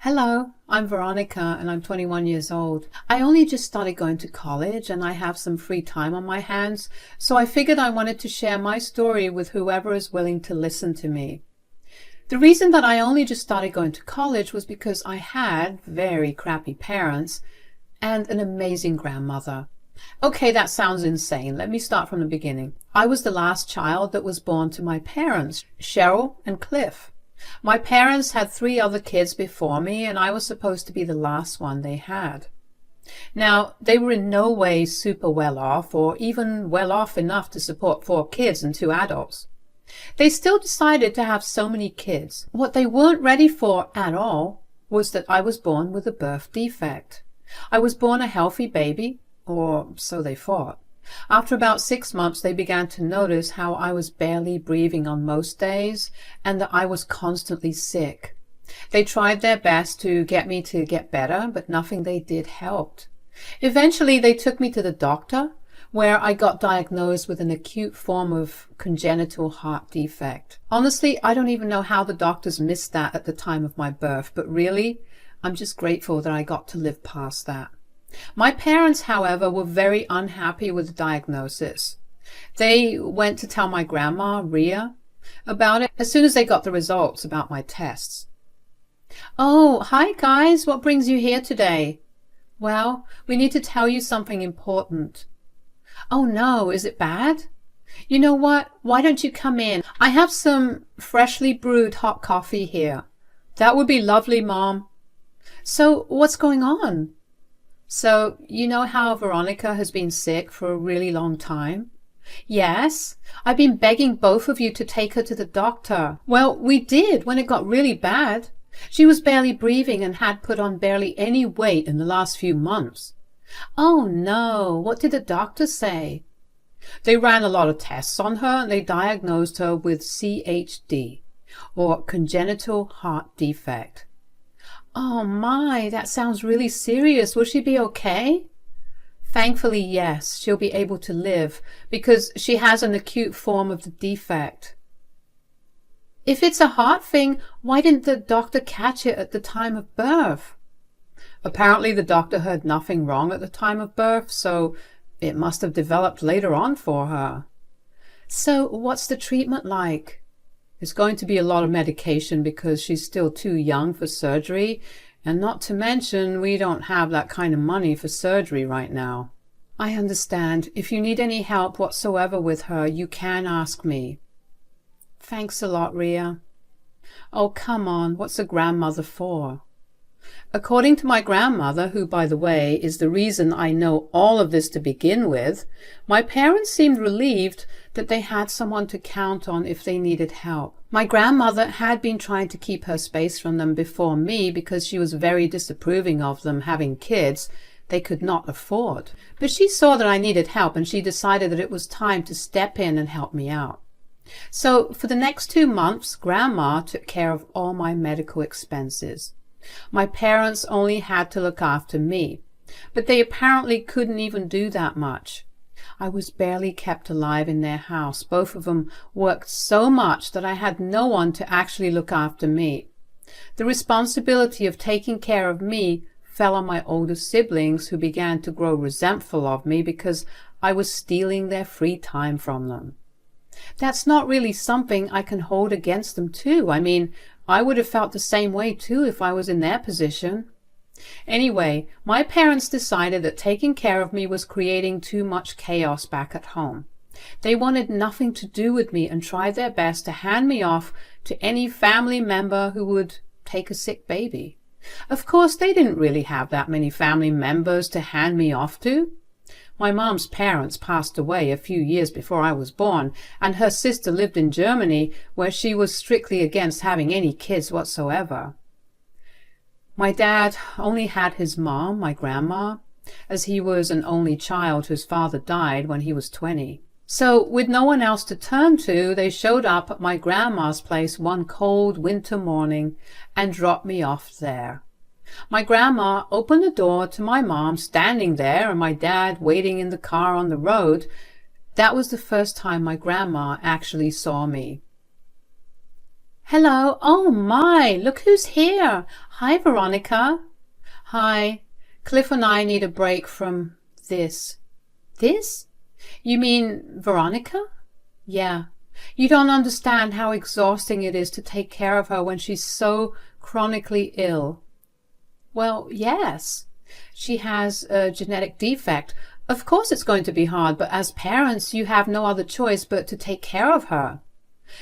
Hello, I'm Veronica and I'm 21 years old. I only just started going to college and I have some free time on my hands, so I figured I wanted to share my story with whoever is willing to listen to me. The reason that I only just started going to college was because I had very crappy parents and an amazing grandmother. Okay, that sounds insane. Let me start from the beginning. I was the last child that was born to my parents, Cheryl and Cliff. My parents had 3 other kids before me, and I was supposed to be the last one they had. Now, they were in no way super well off, or even well off enough to support 4 kids and 2 adults. They still decided to have so many kids. What they weren't ready for at all was that I was born with a birth defect. I was born a healthy baby, or so they thought. After about 6 months, they began to notice how I was barely breathing on most days and that I was constantly sick. They tried their best to get me to get better, but nothing they did helped. Eventually, they took me to the doctor, where I got diagnosed with an acute form of congenital heart defect. Honestly, I don't even know how the doctors missed that at the time of my birth, but really, I'm just grateful that I got to live past that. My parents, however, were very unhappy with the diagnosis. They went to tell my grandma, Rhea, about it as soon as they got the results about my tests. "Oh, hi guys, what brings you here today?" "Well, we need to tell you something important." "Oh no, is it bad?" "You know what? Why don't you come in? I have some freshly brewed hot coffee here." "That would be lovely, Mom." "So, what's going on?" "So, you know how Veronica has been sick for a really long time?" "Yes, I've been begging both of you to take her to the doctor." "Well, we did when it got really bad. She was barely breathing and had put on barely any weight in the last few months." "Oh no, what did the doctor say?" "They ran a lot of tests on her and they diagnosed her with CHD, or congenital heart defect." "Oh my, that sounds really serious. Will she be okay?" "Thankfully, yes, she'll be able to live because she has an acute form of the defect." "If it's a heart thing, why didn't the doctor catch it at the time of birth?" "Apparently the doctor heard nothing wrong at the time of birth, so it must have developed later on for her." "So what's the treatment like?" "It's going to be a lot of medication because she's still too young for surgery, and not to mention we don't have that kind of money for surgery right now." "I understand. If you need any help whatsoever with her, you can ask me." "Thanks a lot, Rhea." "Oh, come on, what's a grandmother for?" According to my grandmother, who, by the way, is the reason I know all of this to begin with, my parents seemed relieved that they had someone to count on if they needed help. My grandmother had been trying to keep her space from them before me because she was very disapproving of them having kids they could not afford. But she saw that I needed help and she decided that it was time to step in and help me out. So for the next 2 months, Grandma took care of all my medical expenses. My parents only had to look after me, but they apparently couldn't even do that much. I was barely kept alive in their house. Both of them worked so much that I had no one to actually look after me. The responsibility of taking care of me fell on my older siblings, who began to grow resentful of me because I was stealing their free time from them. That's not really something I can hold against them too. I mean, I would have felt the same way too if I was in their position. Anyway, my parents decided that taking care of me was creating too much chaos back at home. They wanted nothing to do with me and tried their best to hand me off to any family member who would take a sick baby. Of course, they didn't really have that many family members to hand me off to. My mom's parents passed away a few years before I was born, and her sister lived in Germany, where she was strictly against having any kids whatsoever. My dad only had his mom, my grandma, as he was an only child whose father died when he was 20. So, with no one else to turn to, they showed up at my grandma's place one cold winter morning and dropped me off there. My grandma opened the door to my mom standing there and my dad waiting in the car on the road. That was the first time my grandma actually saw me. Hello. Oh my, look who's here. Hi, Veronica. Hi. Cliff and I need a break from this. This? You mean Veronica? Yeah. You don't understand how exhausting it is to take care of her when she's so chronically ill. Well, yes. She has a genetic defect. Of course it's going to be hard, but as parents you have no other choice but to take care of her.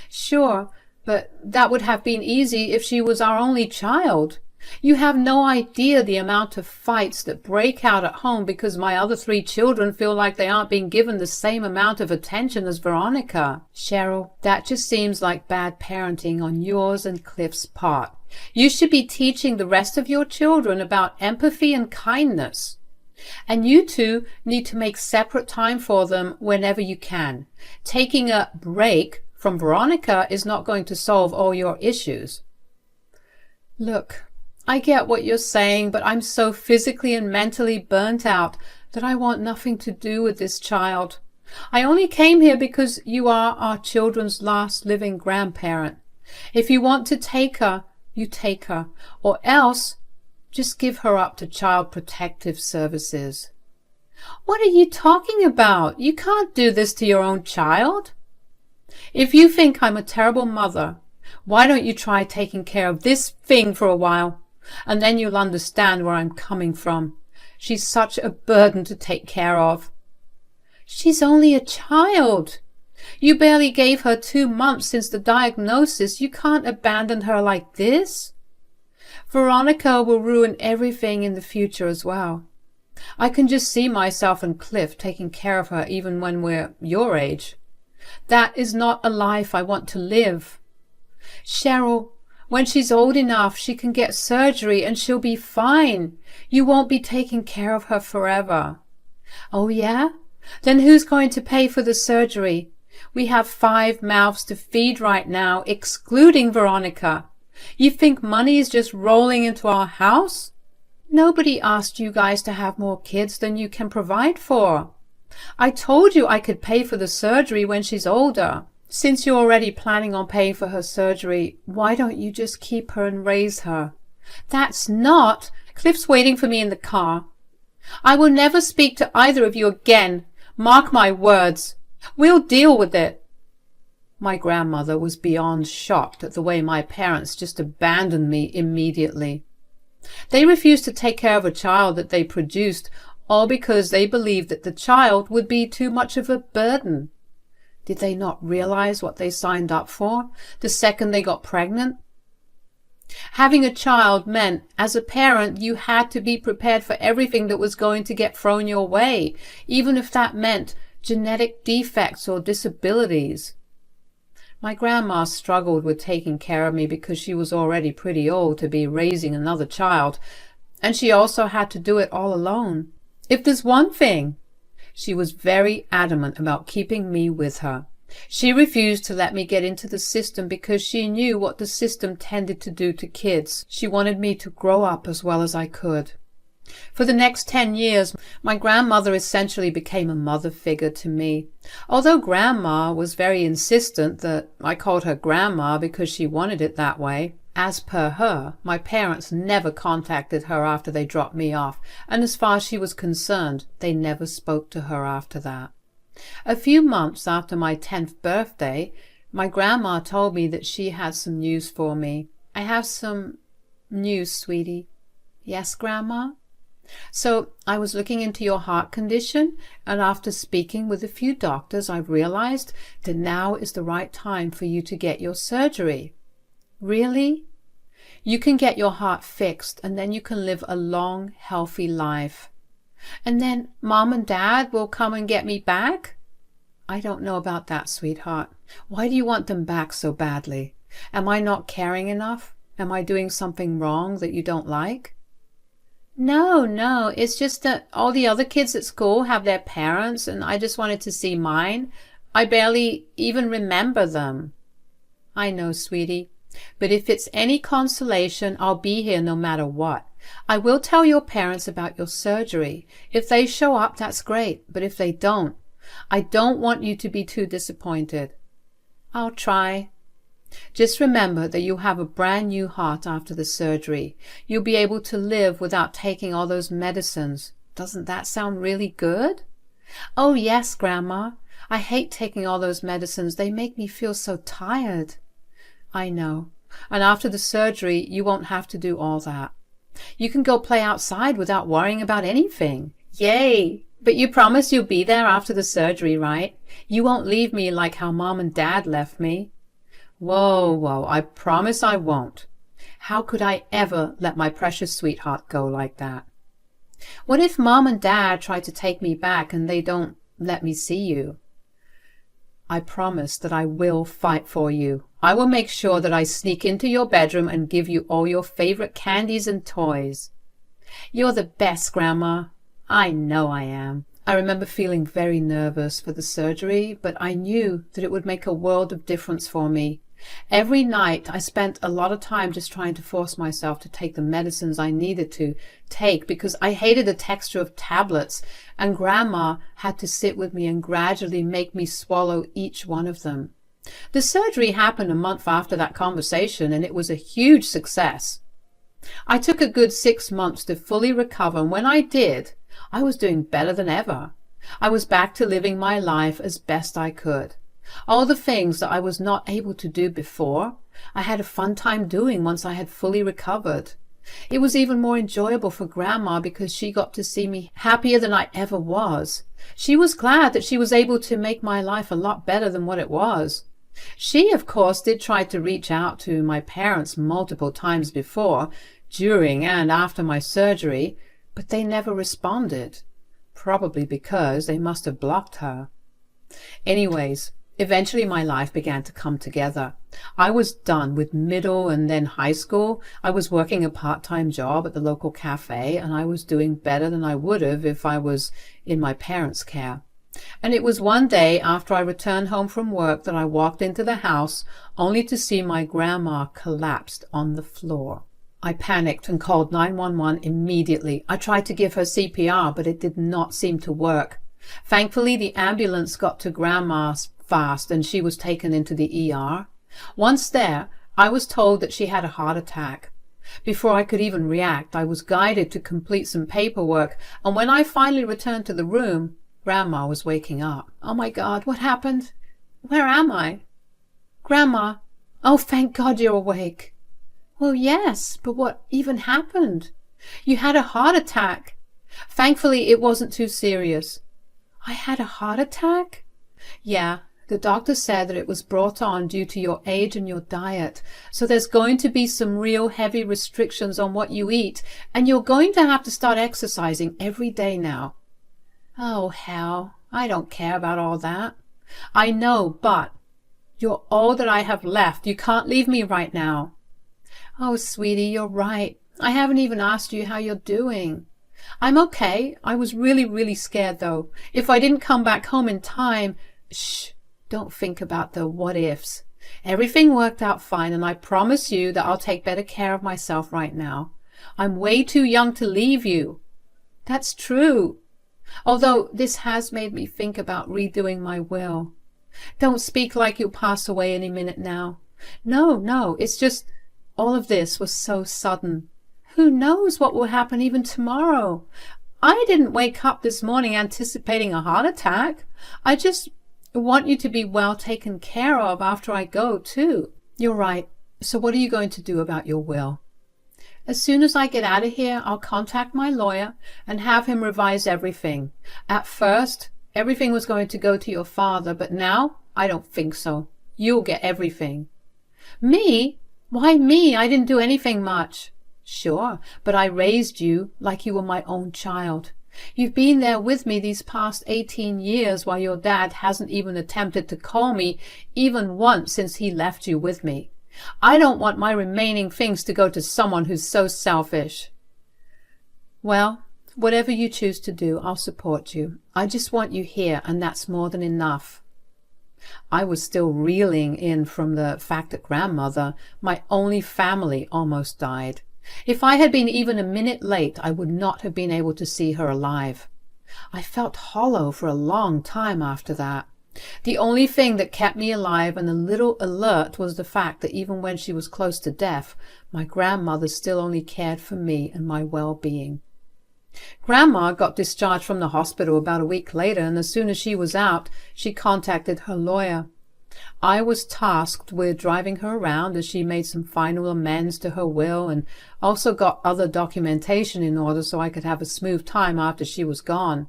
Sure, but that would have been easy if she was our only child. You have no idea the amount of fights that break out at home because my other 3 children feel like they aren't being given the same amount of attention as Veronica. Cheryl, that just seems like bad parenting on yours and Cliff's part. You should be teaching the rest of your children about empathy and kindness. And you two need to make separate time for them whenever you can. Taking a break from Veronica is not going to solve all your issues. Look, I get what you're saying, but I'm so physically and mentally burnt out that I want nothing to do with this child. I only came here because you are our children's last living grandparent. If you want to take her, you take her, or else just give her up to Child Protective Services. What are you talking about? You can't do this to your own child. If you think I'm a terrible mother, why don't you try taking care of this thing for a while, and then you'll understand where I'm coming from. She's such a burden to take care of. She's only a child. You barely gave her 2 months since the diagnosis. You can't abandon her like this. Veronica will ruin everything in the future as well. I can just see myself and Cliff taking care of her even when we're your age. That is not a life I want to live. Cheryl, when she's old enough, she can get surgery and she'll be fine. You won't be taking care of her forever. Oh, yeah? Then who's going to pay for the surgery? We have 5 mouths to feed right now, excluding Veronica. You think money is just rolling into our house? Nobody asked you guys to have more kids than you can provide for. I told you I could pay for the surgery when she's older. Since you're already planning on paying for her surgery, why don't you just keep her and raise her? That's not... Cliff's waiting for me in the car. I will never speak to either of you again. Mark my words. We'll deal with it. My grandmother was beyond shocked at the way my parents just abandoned me immediately. They refused to take care of a child that they produced, all because they believed that the child would be too much of a burden. Did they not realize what they signed up for the second they got pregnant? Having a child meant, as a parent, you had to be prepared for everything that was going to get thrown your way, even if that meant genetic defects or disabilities. My grandma struggled with taking care of me because she was already pretty old to be raising another child, and she also had to do it all alone. If there's one thing, she was very adamant about keeping me with her. She refused to let me get into the system because she knew what the system tended to do to kids. She wanted me to grow up as well as I could. For the next 10 years, my grandmother essentially became a mother figure to me. Although Grandma was very insistent that I called her Grandma because she wanted it that way, as per her, my parents never contacted her after they dropped me off, and as far as she was concerned, they never spoke to her after that. A few months after my 10th birthday, my grandma told me that she had some news for me. I have some news, sweetie. Yes, Grandma? So I was looking into your heart condition, and after speaking with a few doctors, I realized that now is the right time for you to get your surgery. Really? You can get your heart fixed, and then you can live a long, healthy life. And then Mom and Dad will come and get me back? I don't know about that, sweetheart. Why do you want them back so badly? Am I not caring enough? Am I doing something wrong that you don't like? No, it's just that all the other kids at school have their parents, and I just wanted to see mine. I barely even remember them. I know, sweetie, but if it's any consolation, I'll be here no matter what. I will tell your parents about your surgery. If they show up, that's great, but if they don't, I don't want you to be too disappointed. I'll try. Just remember that you'll have a brand new heart after the surgery. You'll be able to live without taking all those medicines. Doesn't that sound really good? Oh, yes, Grandma. I hate taking all those medicines. They make me feel so tired. I know. And after the surgery, you won't have to do all that. You can go play outside without worrying about anything. Yay! But you promise you'll be there after the surgery, right? You won't leave me like how Mom and Dad left me. Whoa, I promise I won't. How could I ever let my precious sweetheart go like that? What if Mom and Dad try to take me back and they don't let me see you? I promise that I will fight for you. I will make sure that I sneak into your bedroom and give you all your favorite candies and toys. You're the best, Grandma. I know I am. I remember feeling very nervous for the surgery, but I knew that it would make a world of difference for me. Every night I spent a lot of time just trying to force myself to take the medicines I needed to take because I hated the texture of tablets, and Grandma had to sit with me and gradually make me swallow each one of them. The surgery happened a month after that conversation, and it was a huge success. I took a good 6 months to fully recover, and when I did, I was doing better than ever. I was back to living my life as best I could. All the things that I was not able to do before, I had a fun time doing once I had fully recovered. It was even more enjoyable for Grandma because she got to see me happier than I ever was. She was glad that she was able to make my life a lot better than what it was. She, of course, did try to reach out to my parents multiple times before, during and after my surgery, but they never responded, probably because they must have blocked her. Anyways, eventually my life began to come together. I was done with middle and then high school. I was working a part-time job at the local cafe, and I was doing better than I would have if I was in my parents' care. And it was one day after I returned home from work that I walked into the house only to see my grandma collapsed on the floor. I panicked and called 911 immediately. I tried to give her CPR, but it did not seem to work. Thankfully, the ambulance got to Grandma fast and she was taken into the ER. Once there, I was told that she had a heart attack. Before I could even react, I was guided to complete some paperwork, and when I finally returned to the room, Grandma was waking up. Oh my God, what happened? Where am I? Grandma, oh, thank God you're awake. Well, yes, but what even happened? You had a heart attack. Thankfully, it wasn't too serious. I had a heart attack? Yeah, the doctor said that it was brought on due to your age and your diet. So there's going to be some real heavy restrictions on what you eat, and you're going to have to start exercising every day now. Oh, hell, I don't care about all that. I know, but you're all that I have left. You can't leave me right now. Oh, sweetie, you're right. I haven't even asked you how you're doing. I'm okay. I was really scared, though. If I didn't come back home in time... Shh, don't think about the what-ifs. Everything worked out fine, and I promise you that I'll take better care of myself right now. I'm way too young to leave you. That's true. Although this has made me think about redoing my will. Don't speak like you'll pass away any minute now. No, it's just all of this was so sudden. Who knows what will happen even tomorrow? I didn't wake up this morning anticipating a heart attack. I just want you to be well taken care of after I go, too. You're right. So what are you going to do about your will? As soon as I get out of here, I'll contact my lawyer and have him revise everything. At first, everything was going to go to your father, but now I don't think so. You'll get everything. Me? Why me? I didn't do anything much. Sure, but I raised you like you were my own child. You've been there with me these past 18 years while your dad hasn't even attempted to call me even once since he left you with me. I don't want my remaining things to go to someone who's so selfish. Well, whatever you choose to do, I'll support you. I just want you here, and that's more than enough. I was still reeling in from the fact that Grandmother, my only family, almost died. If I had been even a minute late, I would not have been able to see her alive. I felt hollow for a long time after that. The only thing that kept me alive and a little alert was the fact that even when she was close to death, my grandmother still only cared for me and my well-being. Grandma got discharged from the hospital about a week later, and as soon as she was out, she contacted her lawyer. I was tasked with driving her around as she made some final amends to her will and also got other documentation in order so I could have a smooth time after she was gone.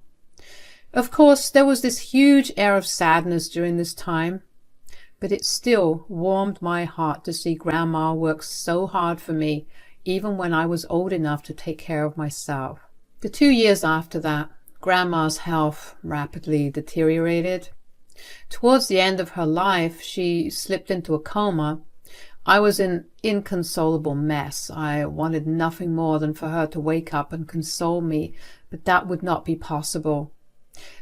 Of course, there was this huge air of sadness during this time, but it still warmed my heart to see Grandma work so hard for me, even when I was old enough to take care of myself. The 2 years after that, Grandma's health rapidly deteriorated. Towards the end of her life, she slipped into a coma. I was an inconsolable mess. I wanted nothing more than for her to wake up and console me, but that would not be possible.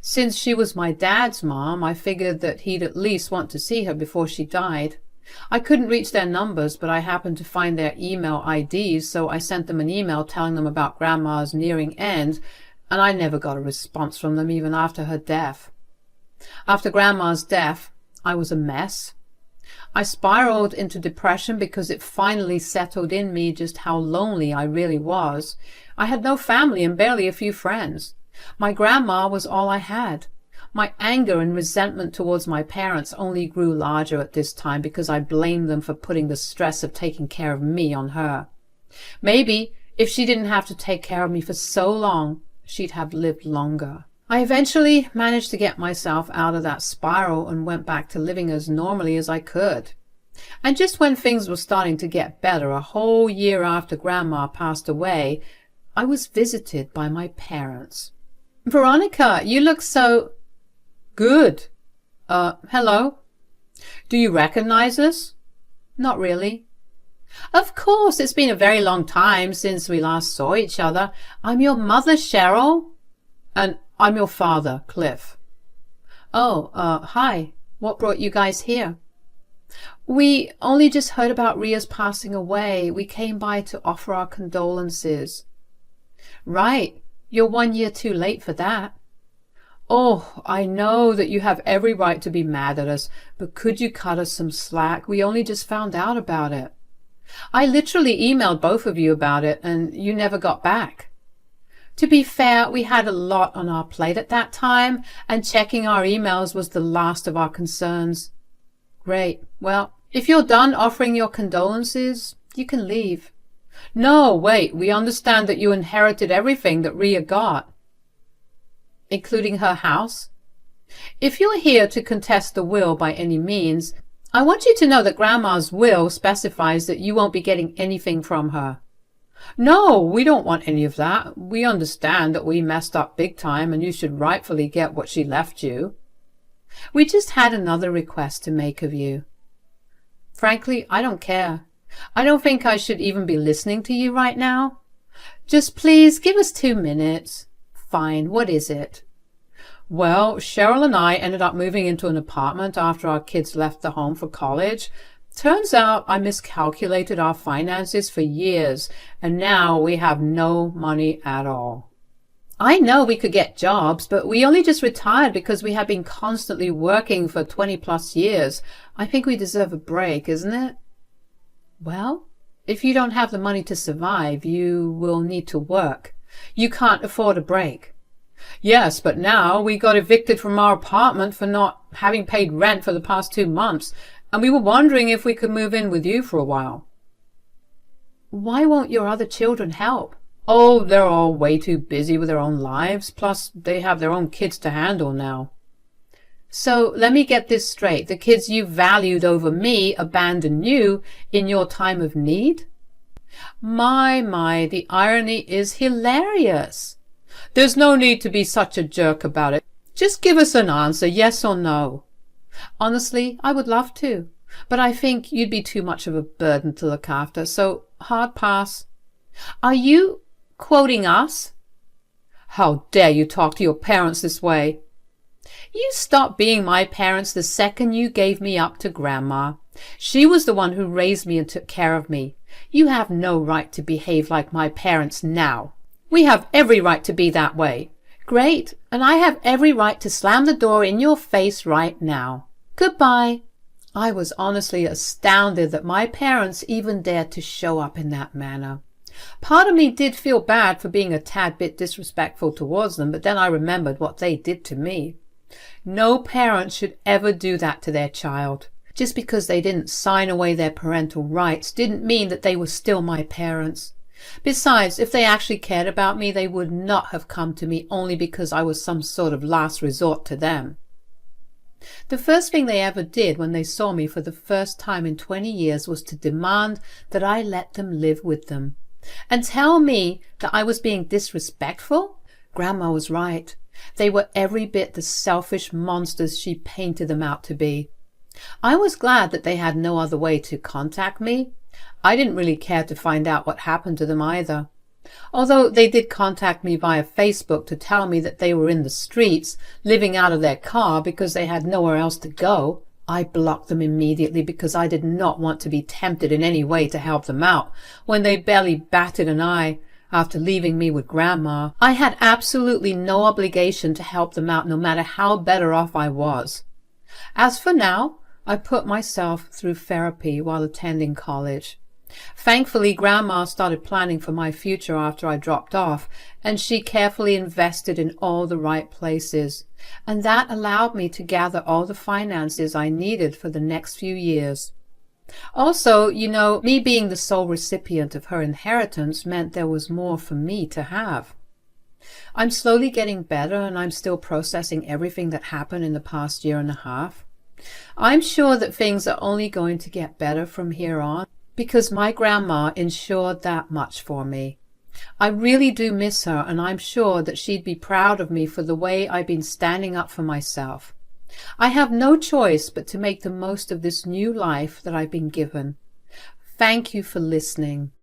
Since she was my dad's mom, I figured that he'd at least want to see her before she died. I couldn't reach their numbers, but I happened to find their email IDs, so I sent them an email telling them about Grandma's nearing end, and I never got a response from them even after her death. After Grandma's death, I was a mess. I spiraled into depression because it finally settled in me just how lonely I really was. I had no family and barely a few friends. My grandma was all I had. My anger and resentment towards my parents only grew larger at this time because I blamed them for putting the stress of taking care of me on her. Maybe if she didn't have to take care of me for so long, she'd have lived longer. I eventually managed to get myself out of that spiral and went back to living as normally as I could. And just when things were starting to get better, a whole year after Grandma passed away, I was visited by my parents. "Veronica, you look so good." Hello? "Do you recognize us?" "Not really." "Of course, it's been a very long time since we last saw each other. I'm your mother, Cheryl." "And I'm your father, Cliff." "Oh, hi. What brought you guys here?" "We only just heard about Ria's passing away. We came by to offer our condolences." "Right. You're 1 year too late for that." "Oh, I know that you have every right to be mad at us, but could you cut us some slack? We only just found out about it. I literally emailed both of you about it, and you never got back." "To be fair, we had a lot on our plate at that time, and checking our emails was the last of our concerns." "Great. Well, if you're done offering your condolences, you can leave." "No, wait. We understand that you inherited everything that Ria got." "Including her house?" "If you're here to contest the will by any means, I want you to know that Grandma's will specifies that you won't be getting anything from her." "No, we don't want any of that. We understand that we messed up big time and you should rightfully get what she left you. We just had another request to make of you." "Frankly, I don't care. I don't think I should even be listening to you right now. Just please give us 2 minutes. "Fine. What is it?" "Well, Cheryl and I ended up moving into an apartment after our kids left the home for college. Turns out I miscalculated our finances for years, and now we have no money at all." "I know we could get jobs, but we only just retired because we have been constantly working for 20+ years. I think we deserve a break, isn't it?" "Well, if you don't have the money to survive, you will need to work. You can't afford a break." "Yes, but now we got evicted from our apartment for not having paid rent for the past 2 months, and we were wondering if we could move in with you for a while." "Why won't your other children help?" "Oh, they're all way too busy with their own lives, plus they have their own kids to handle now." "So let me get this straight. The kids you valued over me abandoned you in your time of need?" My, the irony is hilarious." "There's no need to be such a jerk about it. Just give us an answer, yes or no." "Honestly, I would love to, but I think you'd be too much of a burden to look after, so hard pass." "Are you quoting us?" "How dare you talk to your parents this way?" "You stopped being my parents the second you gave me up to Grandma. She was the one who raised me and took care of me. You have no right to behave like my parents now." "We have every right to be that way. Great, and I have every right to slam the door in your face right now. Goodbye. I was honestly astounded that my parents even dared to show up in that manner. Part of me did feel bad for being a tad bit disrespectful towards them, but then I remembered what they did to me. No parent should ever do that to their child. Just because they didn't sign away their parental rights didn't mean that they were still my parents. Besides, if they actually cared about me, they would not have come to me only because I was some sort of last resort to them. The first thing they ever did when they saw me for the first time in 20 years was to demand that I let them live with them. And tell me that I was being disrespectful? Grandma was right. They were every bit the selfish monsters she painted them out to be. I was glad that they had no other way to contact me. I didn't really care to find out what happened to them either. Although they did contact me via Facebook to tell me that they were in the streets, living out of their car because they had nowhere else to go, I blocked them immediately because I did not want to be tempted in any way to help them out when they barely batted an eye after leaving me with Grandma. I had absolutely no obligation to help them out no matter how better off I was. As for now, I put myself through therapy while attending college. Thankfully, Grandma started planning for my future after I dropped off, and she carefully invested in all the right places, and that allowed me to gather all the finances I needed for the next few years. Also, me being the sole recipient of her inheritance meant there was more for me to have. I'm slowly getting better, and I'm still processing everything that happened in the past year and a half. I'm sure that things are only going to get better from here on, because my grandma ensured that much for me. I really do miss her, and I'm sure that she'd be proud of me for the way I've been standing up for myself. I have no choice but to make the most of this new life that I've been given. Thank you for listening.